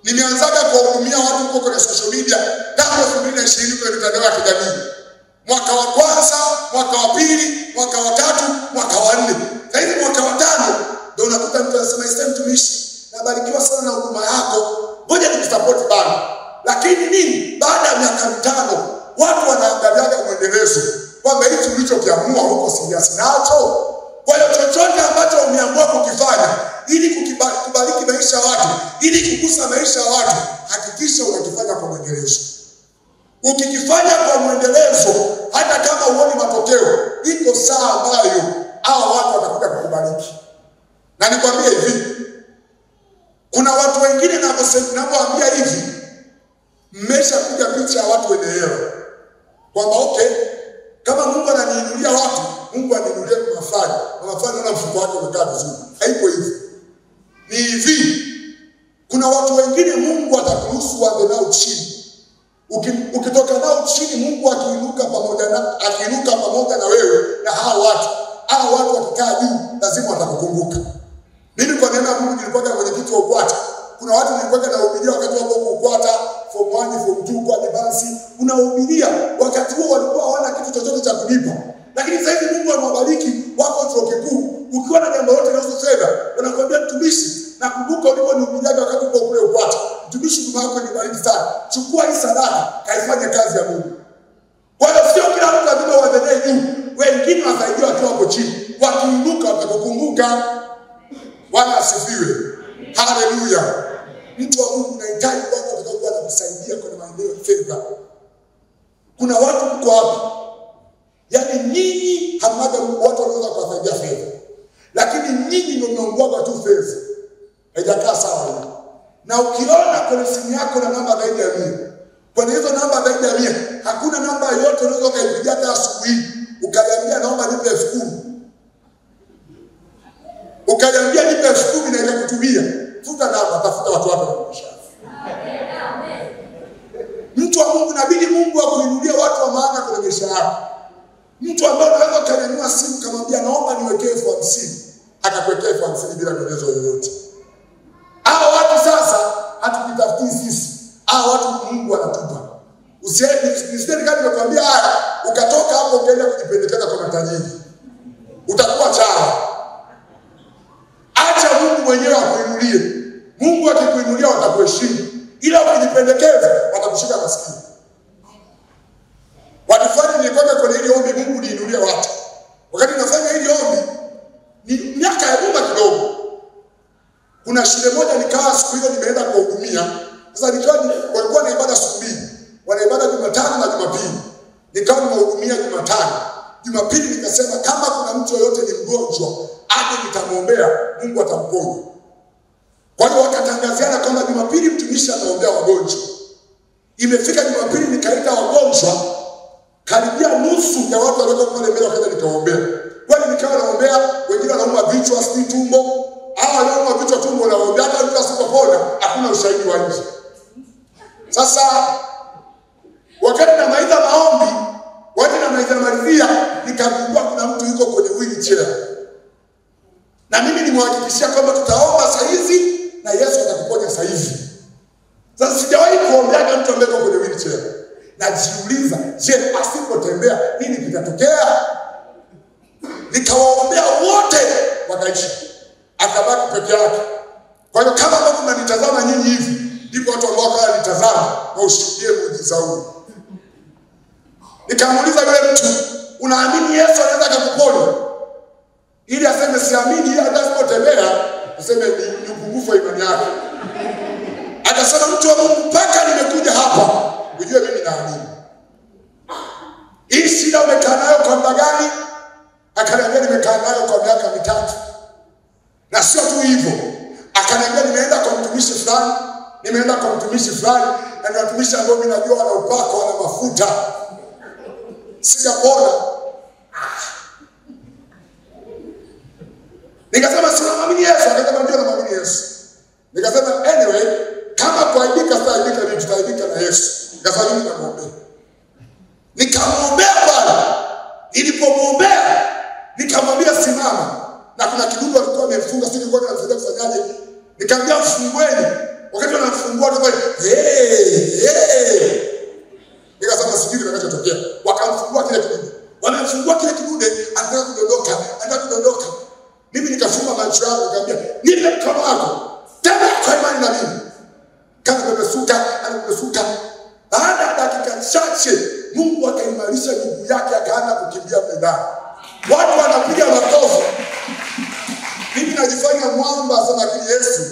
Nimeanzaga kuhudumia watu huko kwenye social media tangu 2020 kwenye mitandao ya kijamii. Mwaka wa kwanza, mwaka wa pili, mwaka wa tatu, mwaka wa nne. Sasa hivi mwaka wa tano ndio unakuta mtu anasema "Isem mtumishi, nabarikiwa sana na huduma yako. Ngoja nikusupport bana." Lakini nini? Baada ya miaka mitano watu wanaangaliaga mwendelezo. Kwamba hicho ulichokiamua huko serious nacho. Kwa hiyo chochote ambacho umeamua kukifanya ili kubariki maisha ya watu, ili kugusa maisha ya watu, hakikisha unakifanya kwa mwendelezo. Ukikifanya kwa mwendelezo, hata kama uone matokeo, iko saa ambayo hao watu watakuja kukubariki. Na nikwambie hivi, kuna watu wengine ninapoambia hivi, mmeshapiga picha ya watu wenye hela. Kwamba okay, kama Mungu ananiinulia watu, Mungu aniinulie mafanya. Na mafanya na mfuko wake umekaa vizuri. Haipo hivi. Ni hivi. Kuna watu wengine Mungu atakuruhusu waende nao chini. Ukitoka nao chini, Mungu akiinuka pamoja na wewe na hao watu wakikaa juu, lazima watakukumbuka. Mimi kwa neema ya Mungu nilikuwa kwenye kitu cha UKWATA. Kuna watu nilikuwa nahubiria wakati wao UKWATA form 1 form 2 kwa advance, unahubiria wakati huo walikuwa hawana kitu chochote cha kulipa. Lakini sasa hivi Mungu amewabariki, wako chuo kikuu, ukiwa na jambo lote linalohusu fedha, wanakuambia mtumishi, nakumbuka uliponihubiria wakati uko kule UKWATA, mtumishi Mungu wako nibariki sana. Chukua hii sadaka, kaifanye kazi ya Mungu. Kwa hiyo sio kila mtu lazima uendelee juu. Wengine wasaidia wakiwa hapo chini. Wakiinuka watakukumbuka. Bwana asifiwe. Haleluya. Mtu wa Mungu unahitaji watu watakaokuwa wanakusaidia kwenye maendeleo ya fedha. Kuna watu mko hapa, yaani nyinyi hamada watu wanaweza kuwasaidia fedha, lakini nyinyi ndio mnaongoza tu fedha. Haijakaa sawa hiyo. Na ukiona kwenye simu yako na namba zaidi ya 100, kwenye hizo namba zaidi ya 100, hakuna namba yoyote unaweza ukaipigia hata asubuhi ukaniambia naomba nipe 10,000. Ukaniambia nipe 10,000 na nitakutumia. Futa namba, tafuta watu wako wa biashara. Mtu wa Mungu, inabidi Mungu akuinulie watu wa maana kwenye maisha yako. Mtu ambaye unaweza kunyanyua simu kumwambia naomba niwekee 50,000, akakuwekea 50,000 bila maelezo yoyote. Hao watu sasa hatukitafuti sisi. Hao watu Mungu anatupa. Usiseme kama nimekwambia haya, ukatoka hapo ukaenda kujipendekeza kwa matajiri. Utakuwa chawa. Acha Mungu mwenyewe akuinulie. Mungu akikuinulia watakuheshimu. Ila ukijipendekeza watakushika masikio. Walifanya nilikuwa kwenye ile ombi Mungu niinulie watu. Wakati nafanya ile ombi ni miaka ya nyuma kidogo. Kuna shule moja nikawa siku hiyo nimeenda kuhudumia. Sasa walikuwa na ibada siku mbili. Wana ibada Jumatano na Jumapili. Nikawa nimehudumia Jumatano. Jumapili nikasema kama kuna mtu yoyote ni mgonjwa, aje nitamwombea, Mungu atamponya. Kwa hiyo wakatangaziana kwamba Jumapili mtumishi ataombea wagonjwa. Imefika Jumapili nikaita wagonjwa, karibia nusu ya watu waliokuwa pale mbele wakaja nikaombea. Kwani nikawa naombea, wengine wanauma vichwa, si tumbo. Hao wanauma vichwa, tumbo naombea, hata mtu asipopona hakuna ushahidi wa nje. Sasa wakati namaliza maombi, malizia nikagundua kuna mtu yuko kwenye wheelchair. Na mimi nimewahakikishia kwamba tutaomba saa hizi na Yesu atakuponya saa hizi. Sasa sijawahi kuombea mtu ambaye yuko kwenye wheelchair. Najiuliza, je, asipotembea nini kitatokea? Nikawaombea wote wakaishi. Akabaki peke yake. Kwa hiyo kama ambavyo mnanitazama nyinyi hivi, ndipo watu ambao wananitazama na ushuhudie muujiza huu. Nikamuuliza yule mtu, unaamini Yesu anaweza kukuponya? Ili aseme siamini, ili asipotembea aseme ni upungufu wa imani yake. Akasema, mtu wa Mungu, mpaka nimekuja hapa ujue mimi naamini. Hii shida umekaa nayo kwa muda gani? nimeenda kwa mtumishi fulani, na ni watumishi ambao mimi najua wana upako, wana mafuta. Sijapona. Nikasema sinamwamini Yesu. Akasema ndio namwamini Yesu. Nikasema anyway, kama kuaibika sitaibika, ni tutaibika na Yesu. Nikasema mimi namuombea. Nikamwombea Bwana. Nilipomwombea nikamwambia simama. Na kuna kidudu alikuwa amefunga, sisi tulikuwa tunasaidia kufanyaje? Nikamwambia mfungueni. Wakati wanafungua ndio nikasema sijui kinachotokea. Wakamfungua kile kidude. Wanafungua kile kidude, anataka kudondoka. Mimi nikafunga macho yangu nikamwambia, "Nipe mkono wako. Tembea kwa imani na mimi." Kama amesuka. Baada ya dakika chache, Mungu akaimarisha miguu yake, akaanza kukimbia medani. Watu wanapiga makofi. Mimi najifanya mwamba sana, lakini Yesu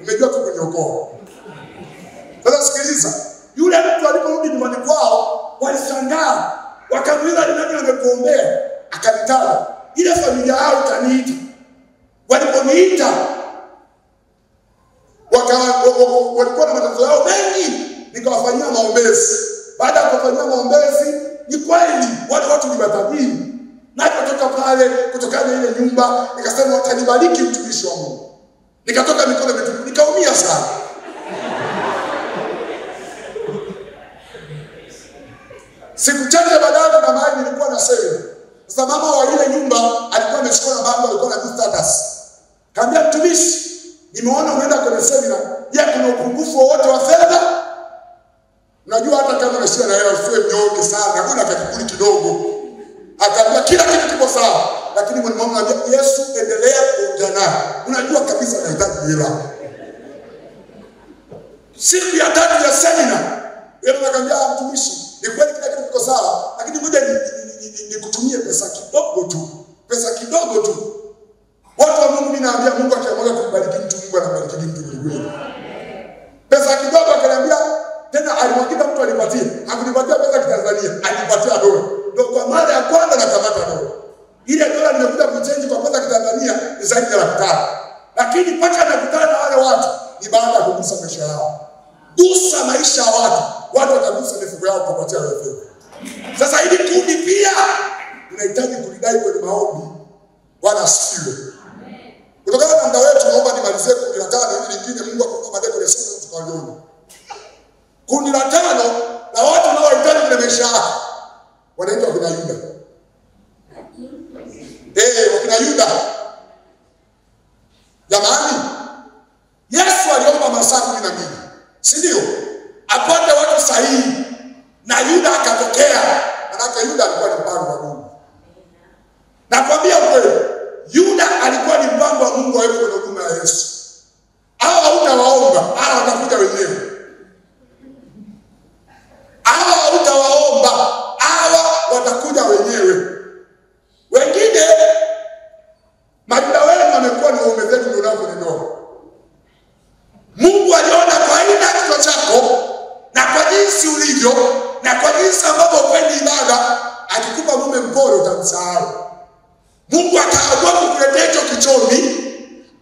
umejua tu kuniokoa. Sasa sikiliza, yule mtu aliporudi nyumbani kwao, walishangaa. Wakamuuliza ni nani amekuombea? Akanitaja. Ile familia yao ikaniita. Waliponiita, walikuwa na matatizo yao mengi, nikawafanyia maombezi. Baada ya kufanyia maombezi, ni kweli wale watu ni matajiri. Na kutoka pale, kutokana na ile nyumba, nikasema watanibariki mtumishi wa Mungu. Nikatoka mikono mitupu, nikaumia sana. Siku chache baadaye na mahali nilikuwa na sema. Sasa mama wa ile nyumba alikuwa amechukua na bango, alikuwa na status. Kaambia mtumishi, nimeona unaenda kwenye semina. Je, kuna upungufu wowote wa fedha? Unajua hata kama unashia na hela usiwe mnyonge sana, hakuna kakiburi kidogo. Akaambia kila kitu kipo sawa, lakini mwalimu anamwambia Yesu endelea kuongea naye. Unajua kabisa anahitaji hela. Siku ya 3 ya semina, yeye anakuambia mtumishi, ni kweli kila kitu kiko sawa, lakini ngoja nikutumie pesa kidogo tu. Watu wa Mungu, ninaambia Mungu akiamua kubariki mtu, Mungu anabariki mtu kweli. Pesa kidogo akaniambia tena, alimwagiza mtu alipatia. Hakunipatia pesa ya Tanzania, alipatia dola. Ndio kwa mara ya kwanza nakamata dola. Ile dola nimekuja kuchange kwa pesa ya Tanzania ni zaidi ya 500. Lakini mpaka nakutana na wale watu ni baada ya kugusa maisha yao. Gusa maisha ya watu. Watu watagusa mifuko yao kupatia wewe. Sasa hili kundi pia unahitaji kulidai kwenye maombi. Bwana asifiwe. Amen. Kutokana na muda wetu naomba nimalizie kundi la 5 ili lingine Mungu akupe madeko ya sana tukaliona. Kundi la 5 na watu wanaohitaji kwenye maisha yao wanaitwa kina Yuda. Wakina Yuda. Jamani, Yesu aliomba masaa 12. Si ndio? Apate watu sahihi. Na Yuda akatokea. Maana Yuda alikuwa ni mpango wa Mungu. Nakwambia kweli, Yuda alikuwa ni mpango wa Mungu wa kwenye huduma ya Yesu. Hawa hutawaomba, hawa watakuja wenyewe. Hawa hutawaomba, hawa watakuja wenyewe. Wengine majira wenu wamekuwa ni waume zetu ndio nao kwenye ndoa. Mungu aliona kwa aina kichwa chako na kwa jinsi ulivyo na kwa jinsi ambavyo upendi ibada, akikupa mume mpole utamsahau. Mungu akaamua kukuletea hicho kichomi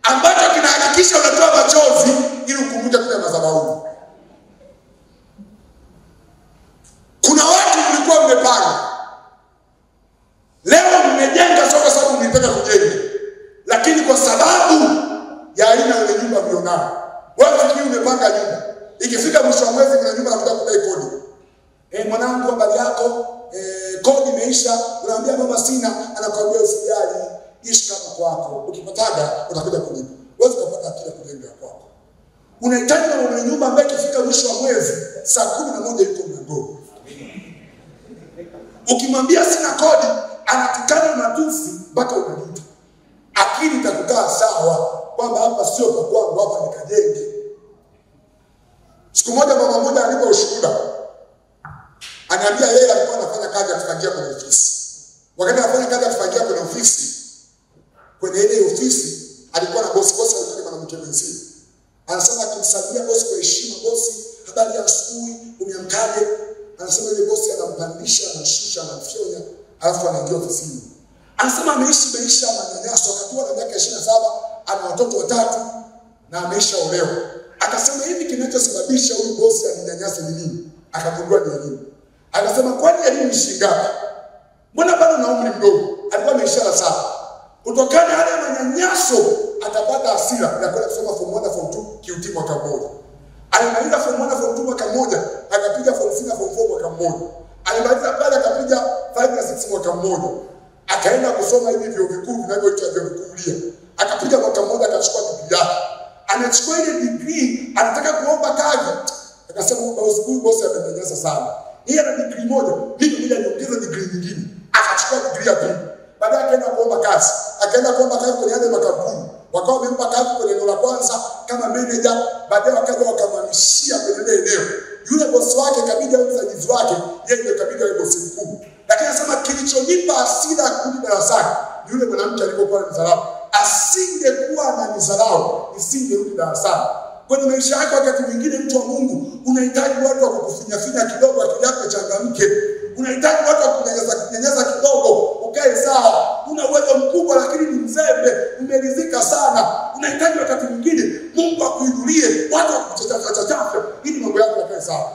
ambacho kinahakikisha unatoa machozi ili ukumbuke kule madhabahu. Kuna watu mlikuwa mmepanga. Leo mmejenga sio kwa sababu mlitaka kujenga, lakini kwa sababu ya aina ya nyumba mlionao. Wewe fikiri umepanga nyumba. Ikifika mwisho wa mwezi kuna nyumba inakuja kudai kodi. Mwanangu, habari yako? Kodi imeisha. Unaambia mama sina, anakuambia usijali, ishi kama kwako. Ukipataga utakuja kulipa. Wewe utapata kila kujenga kwako. Unahitaji na nyumba ambayo ikifika mwisho wa mwezi saa 11 yuko mlangoni. Ukimwambia sina kodi, anatukana matusi mpaka unajuta. Akili itakukaa sawa kwamba hapa sio kwa kwangu, hapa nikajenge. Siku moja mama mmoja alipo ushuhuda. Aniambia yeye alikuwa anafanya kazi ya kufagia kwenye ofisi. Wakati anafanya kazi ya kufagia kwenye ofisi, kwenye ile ofisi alikuwa na bosi alikuwa ni mwanamke mwenzie. Anasema akimsalimia bosi kwa heshima, bosi, habari ya asubuhi, umeamkaje? Anasema ile bosi anampandisha, anashusha, anamfyonya, alafu anaingia ofisini. Anasema ameishi maisha manyanyaso, akatua na miaka 27, ana watoto 3 na ameisha olewa. Akasema hivi kinachosababisha huyu bosi aninyanyase ni nini? Akagundua ni elimu. Akasema kwani elimu ni shilingi ngapi? Mbona bado na umri mdogo? Alikuwa ameishara sana. Kutokana na yale manyanyaso akapata hasira ya kwenda kusoma form 1 form 2 QT mwaka mmoja. Alimaliza form 1 form 2 mwaka mmoja, akapiga form 6 form 4 mwaka mmoja. Alimaliza pale akapiga 5 na 6 mwaka mmoja. Akaenda kusoma hivi vyuo vikuu vinavyoitwa vyuo vikuu. Akapiga mwaka mmoja akachukua degree yake. Anachukua ile degree, anataka kuomba kazi. Akasema huyu bosi amenyanyasa sana. Yeye ana degree moja, mimi bila niongeza degree nyingine. Akachukua degree ya pili. Baadaye akaenda kuomba kazi. Akaenda kuomba kazi kwenye yale makampuni. Wakawa wamempa kazi kwenye eneo la kwanza kama manager, baadaye wakaja wakamhamishia kwenye ile eneo. Yule bosi wake kabidi awe msaidizi wake, yeye ndiye kabidi awe bosi mkuu. Lakini anasema kilichonipa hasira kurudi darasani, yule mwanamke alipokuwa mzalao. Asingekuwa na mizalao, nisingerudi darasani. Kwenye maisha yako wakati mwingine mtu wa Mungu, unahitaji watu wa kukufinya kidogo akili yako changamke. Unahitaji watu wa kunyanyaza kidogo ukae sawa. Una uwezo mkubwa lakini ni mzembe, umeridhika sana. Unahitaji wakati mwingine Mungu akuinulie watu wa kuchachacha ili mambo yako yakae sawa.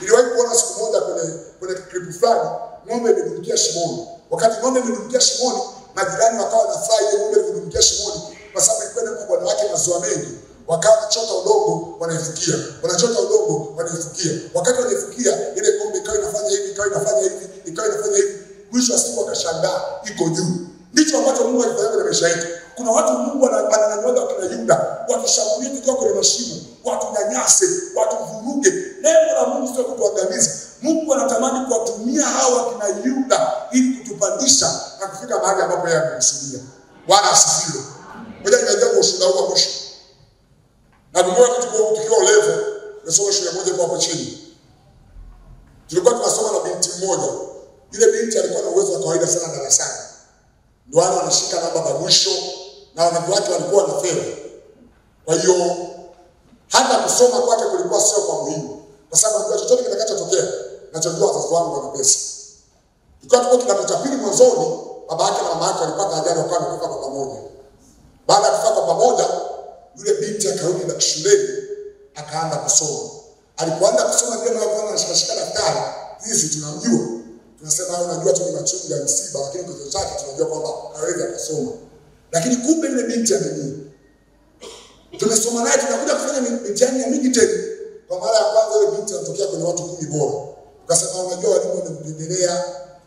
Niliwahi kuona siku moja kwenye clip fulani, ng'ombe imedumkia shimoni. Wakati ng'ombe imedumkia shimoni, majirani wakawa wanafurahi ile ng'ombe imedumkia shimoni kwa sababu ilikuwa kwa bwana wake maziwa mengi. Wakawa wanachota udongo wanaifukia. Wanachota udongo wanaifukia. Wakati wanaifukia ile ng'ombe ikawa inafanya hivi, ikawa inafanya hivi, ikawa inafanya hivi. Mwisho wa siku akashangaa iko juu. Ndicho ambacho Mungu alifanya kwenye maisha yetu. Kuna watu Mungu ananyonga kina Yuda, watushambulie tukiwa kwenye mashimo, watu nyanyase, watu vuruge. Lengo la Mungu sio kutuangamiza. Mungu anatamani kuwatumia hawa kina Yuda ili kutupandisha na kufika mahali ambapo yeye amekusudia. Bwana asifiwe. Ngoja nianze ushuhuda huu mwisho. Na kumbuka tukiwa level, nasoma shule moja kwa hapo chini. Tulikuwa tunasoma na binti mmoja. Yule binti alikuwa na uwezo wa kawaida sana darasani. Ndio wale wanashika namba za mwisho na wanafunzi wake walikuwa na fedha. Kwa hiyo hata kusoma kwake kulikuwa sio kwa muhimu. Kwa sababu kwa chochote kitakachotokea, nachojua wazazi wangu wana pesa. Tukiwa kidato cha pili mwanzoni, baba yake na mama yake walipata ajali wakawa wamekufa kwa pamoja. Baada ya kufa kwa pamoja, yule binti akarudi na shuleni akaanza kusoma. Alipoanza kusoma vile mara kwanza anashika daftari, hizi tunamjua. Tunasema unajua tu ni machungu ya msiba, lakini kwa kitu chake tunajua kwamba hawezi kusoma. Lakini kumbe yule binti amejua. Tumesoma naye tunakuja kufanya mitihani ya midterm. Kwa mara ya kwanza yule binti anatokea kwenye watu 10 bora. Tukasema unajua walimu wanaendelea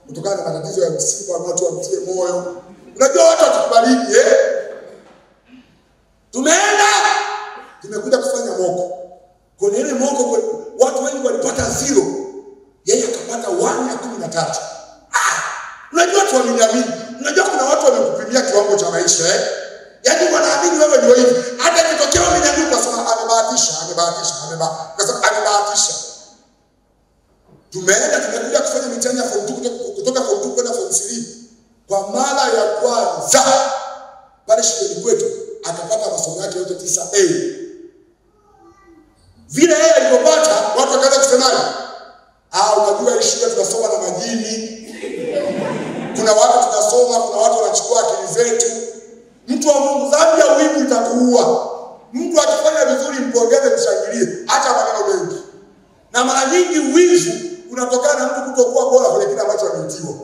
kutokana na matatizo ya msiba, watu wamtie moyo. Unajua watu watakubariki Tumekuja kufanya moko. Kwenye ile moko watu wengi walipata 0. Yeye akapata 1 ya 13. Unajua watu wameniamini. Unajua kuna watu wamekupimia kiwango cha maisha Yaani wanaamini wewe ndio hivi. Hata ikitokea wamenyanyuka sema amebahatisha. Tumekuja kufanya mitihani ya form 2 kutoka form 2 kwenda form 3. Kwa mara ya kwanza pale shuleni kwetu akapata masomo yake yote 9A. Vile yeye alipopata watu wakaanza kusemaje? Unajua hii shule tunasoma na majini. Kuna watu tunasoma, kuna watu wanachukua akili zetu. Mtu wa Mungu, dhambi ya wivu itakuua. Mtu akifanya vizuri mpongeze, mshangilie, acha maneno mengi. Na mara nyingi wivu unatokana na mtu kutokuwa bora kwenye kile ambacho ameitiwa.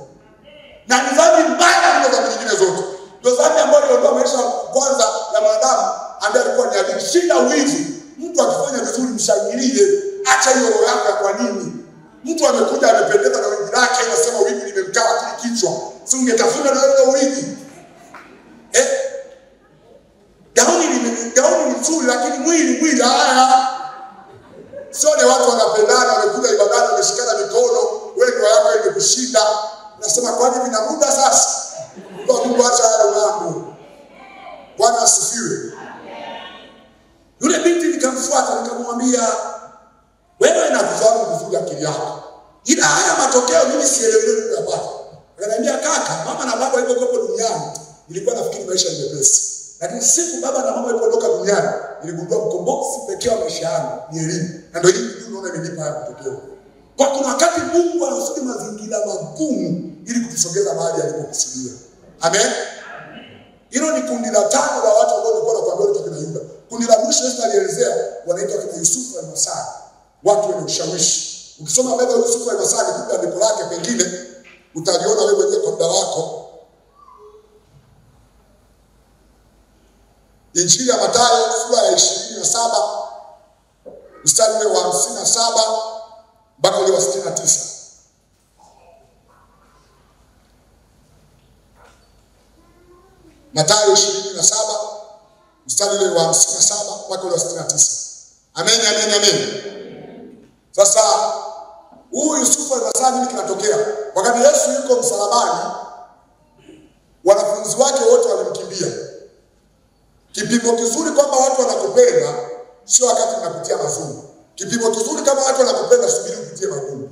Na ni dhambi mbaya kuliko dhambi nyingine zote. Ndio dhambi ambayo iliondoa maisha kwanza ya mwanadamu ambaye alikuwa ni adui. Shida wivu. Mtu akifanya vizuri mshangilie, acha hiyo roho yako kwa nini? Mtu amekuja amependeza na wengine wake anasema wivu limemkaa kile kichwa. Si ungetafuta na wewe wigi. Gauni ni nzuri lakini mwili haya. Sio ni watu wanapendana wamekuja ibadani wameshikana mikono, wewe ndio yako imekushinda. Unasema kwani vina muda sasa? Kwa Mungu acha hayo mambo. Bwana asifiwe. Yule binti nikamfuata nikamwambia wewe na kufahamu vizuri akili yako. Ila haya matokeo mimi sielewi unayopata. Akaniambia kaka, mama na baba walipokuwa duniani nilikuwa nafikiri maisha ni mepesi. Lakini siku baba na mama walipoondoka duniani niligundua mkombozi pekee wa maisha yangu ni elimu. Na ndio hili unaona imenipa haya matokeo. Kwa kuna wakati Mungu anasudi mazingira magumu ili kutusogeza mahali alipokusudia. Amen. Hilo ni kundi la 5 la watu ambao walikuwa wanakuambia kitu kina Yuda. Kundi la mwisho Yesu alielezea wanaitwa kina Yusufu al-Masai, watu wenye ushawishi. Ukisoma habari ya Yusufu al-Masai katika andiko lake pengine utaliona wewe mwenyewe kwa muda wako. Injili ya Mathayo sura ya 27 mstari wa 57 mpaka ule wa 69. Mathayo 27 mstari ule wa 57 mpaka ule wa 69. Amen, amen, amen. Sasa huyu Yusufu al-Masai nini kinatokea? Wakati Yesu yuko msalabani, wanafunzi wake wote walimkimbia. Kipimo kizuri kwamba watu wanakupenda sio wakati unapitia mazuri. Kipimo kizuri kama watu wanakupenda, subiri upitie magumu.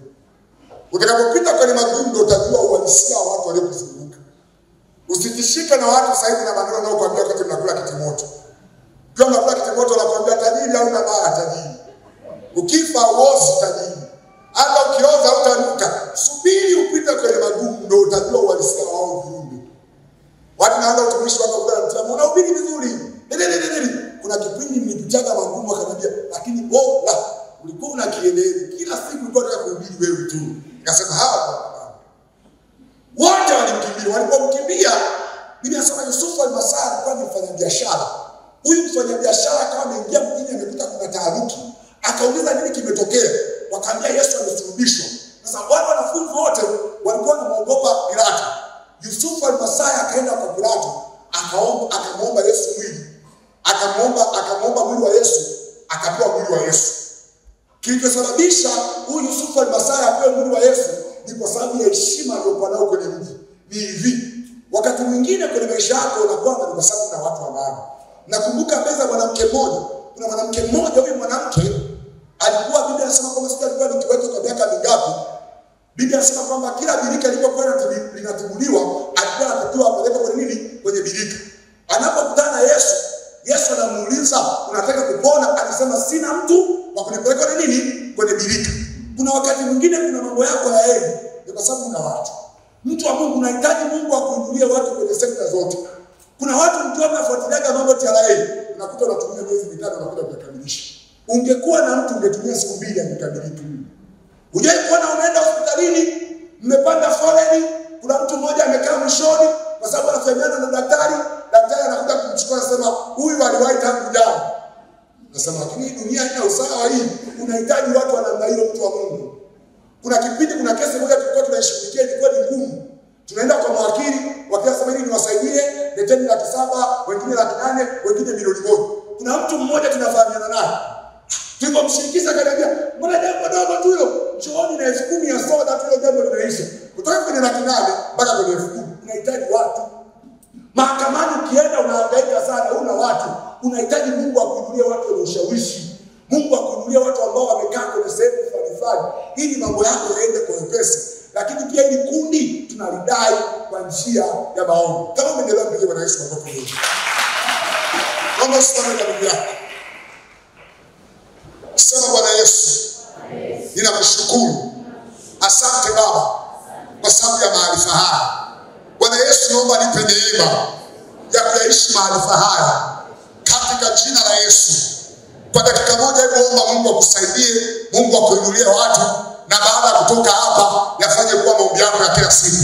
Utakapopita kwenye magumu ndio utajua uhalisia wa watu waliokuzunguka. Usitishike na watu sasa hivi na maneno nao kuambia wakati mnakula kitimoto. Kwa mnakula kitimoto wanakuambia tajiri au mbaya tajiri. Ukifa uozi tajiri. Hata ukioza utanuka. Subiri upite kwenye magumu ndio utajua uhalisia wao viumbe. Watu naanza utumishi wako kwa mtamu unahubiri vizuri. Kuna kipindi nilipitaga magumu akaniambia lakini bora ulikuwa unakieleza kila siku ulikuwa unataka kuhubiri wewe tu. Nikasema hawa wote walimkimbia. Walipomkimbia Biblia inasema Yusufu al-Masai alikuwa ni mfanyabiashara. Huyu mfanyabiashara kama ameingia mjini amekuta kuna taharuki. Akauliza nini kimetokea? Wakaambia Yesu amesulubishwa. Sasa wale wanafunzi wote walikuwa wanamuogopa Pilato. Yusufu al-Masai akaenda kwa Pilato, akamwomba Yesu mwili. Akamwomba mwili wa Yesu, akapewa mwili wa Yesu. Kilichosababisha huyu Yusufu al-Masai apewe mwili wa Yesu ni kwa sababu ya heshima aliyokuwa nayo kwenye mji. Ni hivi, wakati mwingine kwenye maisha yako unakuwa kwa sababu na watu wa maana. Nakumbuka meza mwanamke mmoja, kuna mwanamke mmoja, huyu mwanamke alikuwa, Biblia inasema kwamba sisi alikuwa ni kiwete kwa miaka mingapi? Biblia inasema kwamba kila birika lilipokuwa linatibuliwa, alikuwa anatakiwa apeleke kwenye nini? Kwenye birika. Anapokutana na Yesu, Yesu anamuuliza, "Unataka kupona?" Akasema, "Sina mtu wa kunipeleka kwenye nini? Kwenye birika." Kuna wakati mwingine kuna mambo yako hayaendi ni kwa sababu una watu. Mtu wa Mungu unahitaji Mungu akuinulie watu kwenye sekta zote. Kuna watu mkiwa mnafuatiliaga mambo TRA, unakuta unatumia miezi mitatu unakuta kukamilisha. Ungekuwa na mtu ungetumia siku 2 angekamilika. Unajua kuona unaenda hospitalini, mmepanda foleni, kuna mtu mmoja amekaa mwishoni kwa sababu anafanyana na daktari anakuja kumchukua anasema huyu aliwahi tangu jana. Nasema lakini dunia ina usawa hii, unahitaji watu wa namna hiyo, mtu wa Mungu. Kuna kipindi kuna kesi moja tulikuwa tunashughulikia ilikuwa ni ngumu. Tunaenda kwa mawakili, wakili sema hivi niwasaidie, leteni 700,000, wengine 800,000, wengine milioni 1. Kuna mtu mmoja tunafahamiana naye. Tulipomshirikisha akaniambia, "Mbona jambo dogo tu hilo? Njooni na 10,000 ya soda tu hilo jambo linaisha." Kutoka kwenye 800,000 mpaka kwenye 10,000. Unahitaji watu. Mahakamani ukienda unahangaika sana, una watu. Unahitaji Mungu akuinulie watu wenye ushawishi. Mungu akuinulie watu ambao wamekaa kwenye sehemu fulani ili mambo yako yaende kwa wepesi. Lakini pia hili kundi tunalidai kwa njia ya maombi. Kama umeendelea mbele Bwana Yesu makofi mengi. Naomba usimame kwa Biblia yako. Sema, Bwana Yesu, ninakushukuru. Asante Baba kwa sababu ya maarifa haya. Bwana Yesu, naomba nipe neema ya kuyaishi maarifa haya katika jina la Yesu. Kwa dakika moja hebu omba Mungu akusaidie, Mungu akuinulie watu, na baada ya kutoka hapa yafanye kuwa maombi yako ya kila siku.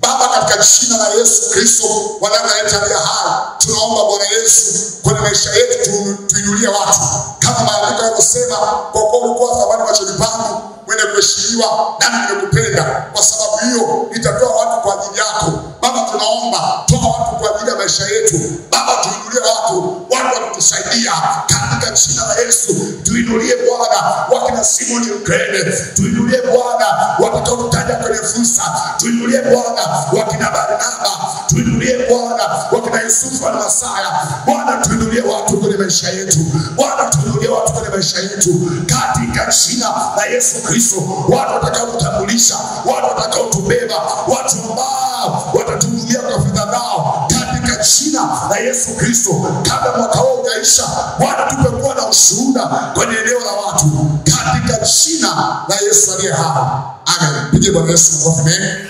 Baba, katika jina la Yesu Kristo wa Nazareti aliye hai, tunaomba Bwana Yesu kwenye maisha yetu tuinulie watu. Kama maandiko yanasema, kwa kuwa ulikuwa thamani machoni pangu, mwenye kuheshimiwa, nami nimekupenda. Kwa sababu hiyo nitatoa watu kwa ajili yako. Baba, tunaomba toa watu kwa ajili ya maisha yetu. Baba, tuinulie watu wakutusaidia katika jina la Yesu. Tuinulie Bwana wakina Simoni Mkene, tuinulie Bwana watakaotaja kwenye fursa, tuinulie Bwana wakina Barnaba, tuinulie Bwana wakina Yusufu al-Masai. Bwana, tuinulie watu kwenye maisha yetu. Bwana, tuinulie watu kwenye maisha yetu katika jina la Yesu Kristo. Watu watakaotutambulisha, watu watakaotubeba, watu ambao watatuhudumia kwa fedha zao katika jina la Yesu Kristo. Kabla mwaka huu hujaisha, Bwana, tupe kuwa na ushuhuda kwenye eneo la watu katika jina la Yesu aliye hai. Amen. Pige Bwana Yesu makofi mengi.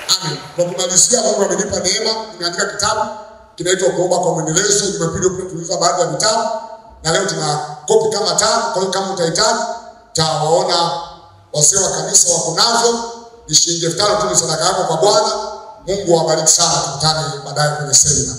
Amen. Kwa kumalizia, Mungu amenipa neema, nimeandika kitabu kinaitwa kuomba kwa mwendelezo. Jumapili iliyopita tuliuza baadhi ya vitabu na leo tuna kopi kama 5. Kwa hiyo kama utahitaji tawaona wazee wa kanisa wako nazo. Ni shilingi 5,000 tu, ni sadaka yako kwa Bwana. Mungu awabariki sana, tukutane baadaye kwenye semina.